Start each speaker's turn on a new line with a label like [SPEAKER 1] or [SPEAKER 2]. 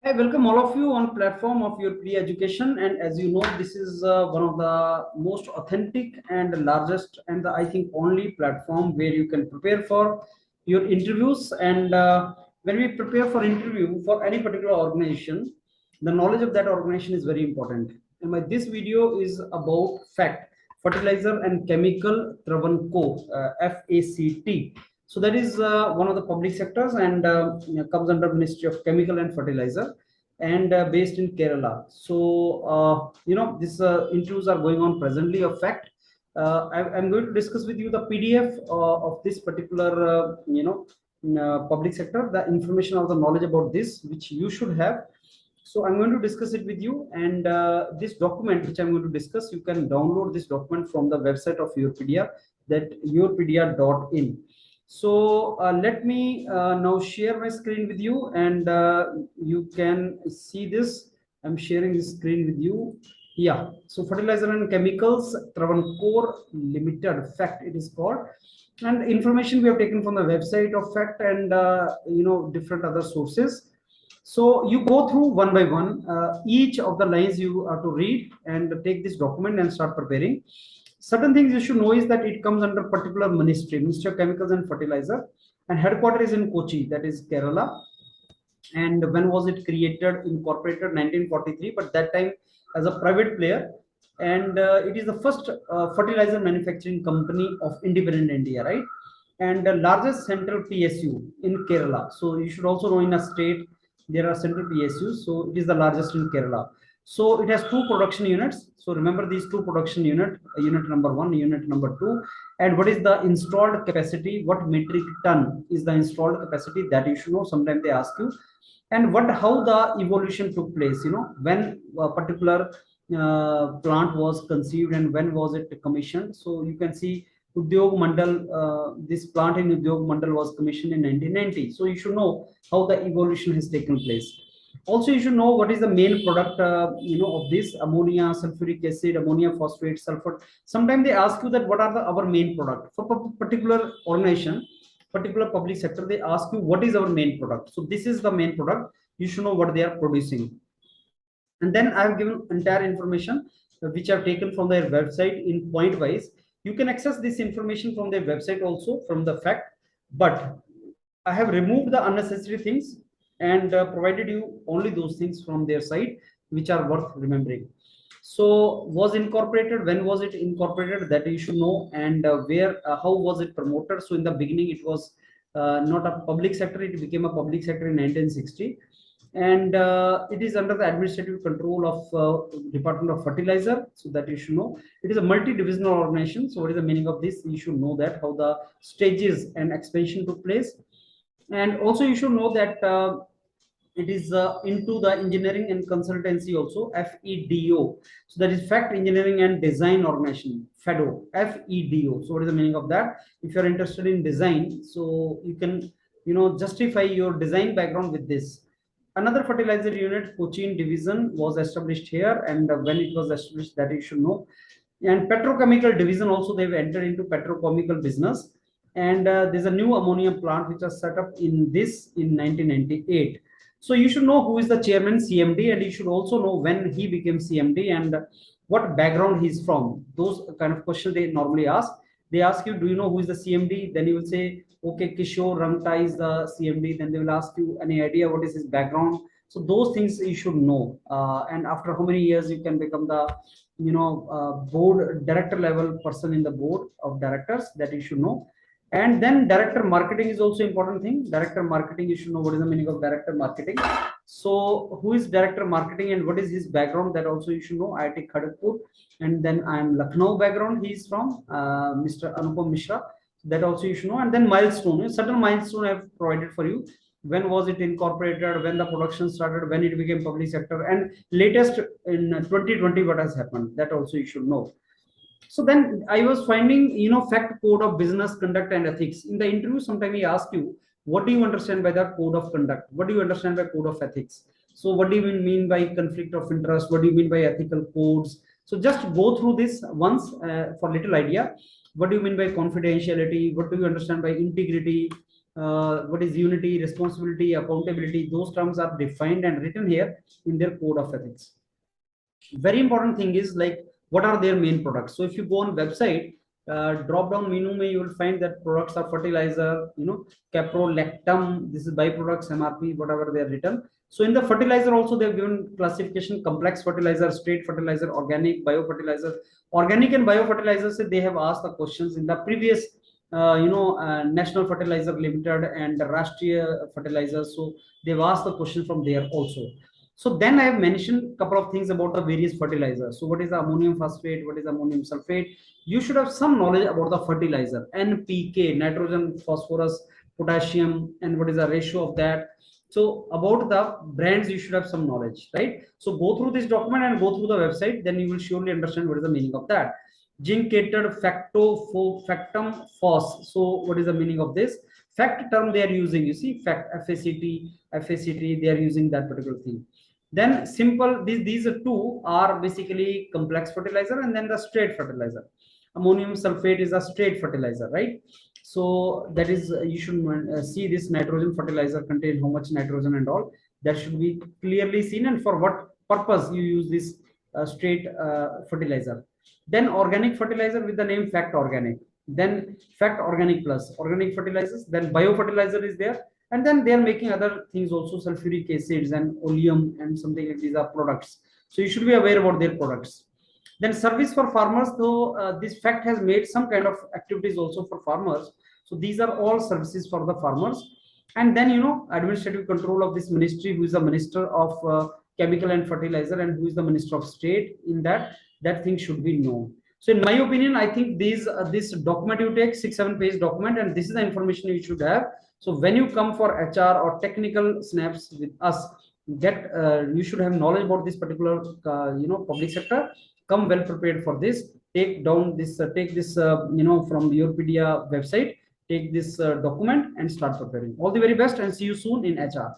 [SPEAKER 1] I welcome all of you on platform of YourPedia Education, and as you know, this is one of the most authentic and largest, and I think only platform where you can prepare for your interviews. And when we prepare for interview for any particular organization, the knowledge of that organization is very important. And this video is about fact fertilizer and chemical Travancore, FACT. So that is one of the public sectors and comes under Ministry of Chemical and Fertilizer and based in Kerala. So these interviews are going on presently of fact. I'm going to discuss with you the PDF of this particular public sector, the information or the knowledge about this which you should have. So I'm going to discuss it with you, and this document which I'm going to discuss, you can download this document from the website of YourPedia, that yourpedia.in. So let me now share my screen with you, and you can see this. I'm sharing this screen with you. Yeah, so fertilizer and chemicals Travancore Limited, fact it is called, and information we have taken from the website of fact and different other sources. So you go through one by one, each of the lines you have to read and take this document and start preparing. Certain things you should know is that it comes under particular ministry, Ministry of Chemicals and Fertilizer, and headquarters is in Kochi, that is Kerala. And when was it created? Incorporated 1943, but that time as a private player. And it is the first fertilizer manufacturing company of independent India, right? And the largest central PSU in Kerala. So you should also know in a state there are central PSUs. So it is the largest in Kerala. So it has two production units. So remember these two production unit number one, unit number two. And what is the installed capacity? What metric ton is the installed capacity? That you should know. Sometimes they ask you. And how the evolution took place, when a particular plant was conceived and when was it commissioned. So you can see Udyog Mandal, this plant in Udyog Mandal was commissioned in 1990. So you should know how the evolution has taken place. Also, you should know what is the main product, of this ammonia, sulfuric acid, ammonia phosphate, sulfur. Sometimes they ask you that what are our main product for particular organization, particular public sector. They ask you what is our main product. So this is the main product. You should know what they are producing. And then I have given entire information which I've taken from their website in point wise. You can access this information from their website also from the fact, but I have removed the unnecessary things and provided you only those things from their side which are worth remembering. So was incorporated, when was it incorporated, that you should know, and how was it promoted. So in the beginning it was not a public sector, it became a public sector in 1960, and it is under the administrative control of Department of Fertilizer. So that you should know, it is a multi-divisional organization. So what is the meaning of this? You should know that how the stages and expansion took place. And also you should know that it is into the engineering and consultancy also, FEDO. So that is Fact Engineering and Design Organization, FEDO, FEDO. So what is the meaning of that? If you're interested in design, so you can justify your design background with this. Another fertilizer unit, Cochin division, was established here, and when it was established, that you should know. And petrochemical division also, they've entered into petrochemical business, and there's a new ammonia plant which was set up in 1998. So you should know who is the chairman, CMD, and you should also know when he became CMD and what background he's from. Those kind of questions they normally ask. They ask you, do you know who is the CMD? Then you will say, okay, Kishore Rangta is the CMD. Then they will ask you any idea what is his background. So those things you should know. And after how many years you can become the board director level person in the board of directors, that you should know. And then director marketing is also important thing. Director marketing, you should know what is the meaning of director marketing. So who is director marketing and what is his background, that also you should know. IIT Kharagpur, and then I am Lucknow background. He is from Mr. Anupam Mishra. That also you should know. And then milestone, certain milestone I have provided for you. When was it incorporated, when the production started, when it became public sector, and latest in 2020 what has happened, that also you should know. So then I was finding, fact code of business conduct and ethics. In the interview, sometimes he ask you, what do you understand by the code of conduct? What do you understand by code of ethics? So what do you mean by conflict of interest? What do you mean by ethical codes? So just go through this once for little idea. What do you mean by confidentiality? What do you understand by integrity? what is unity, responsibility, accountability. Those terms are defined and written here in their code of ethics. Very important thing is like what are their main products. So if you go on website, drop down menu mein, you will find that products are fertilizer, caprolactam, this is byproducts, MRP, whatever they are written. So in the fertilizer also they have given classification: complex fertilizer, straight fertilizer, organic, biofertilizer. Organic and biofertilizers, they have asked the questions in the previous National Fertilizer Limited and Rashtriya Fertilizers. So they've asked the question from there also. So then I have mentioned a couple of things about the various fertilizers. So what is the ammonium phosphate? What is ammonium sulfate? You should have some knowledge about the fertilizer. NPK, nitrogen, phosphorus, potassium, and what is the ratio of that. So about the brands, you should have some knowledge, right? So go through this document and go through the website, then you will surely understand what is the meaning of that. Zincated factum phos. So what is the meaning of this? Fact term they are using, you see, fact, FACT, they are using that particular thing. Then simple, these two are basically complex fertilizer, and then the straight fertilizer. Ammonium sulfate is a straight fertilizer, right? So that is, you should see this nitrogen fertilizer contain how much nitrogen and all. That should be clearly seen, and for what purpose you use this straight fertilizer. Then organic fertilizer with the name Fact Organic. Then Fact Organic Plus, organic fertilizers. Then biofertilizer is there, and then they are making other things also, sulfuric acids and oleum and something like these are products. So you should be aware about their products. Then service for farmers, though this fact has made some kind of activities also for farmers. So these are all services for the farmers. And then administrative control of this ministry, who is the minister of chemical and fertilizer, and who is the minister of state in that thing should be known. So in my opinion, I think this document, you take 6-7 page document, and this is the information you should have. So when you come for HR or technical snaps with us, you should have knowledge about this particular public sector. Come well prepared for this. Take this from YourPedia website. Take this document and start preparing. All the very best, and see you soon in HR.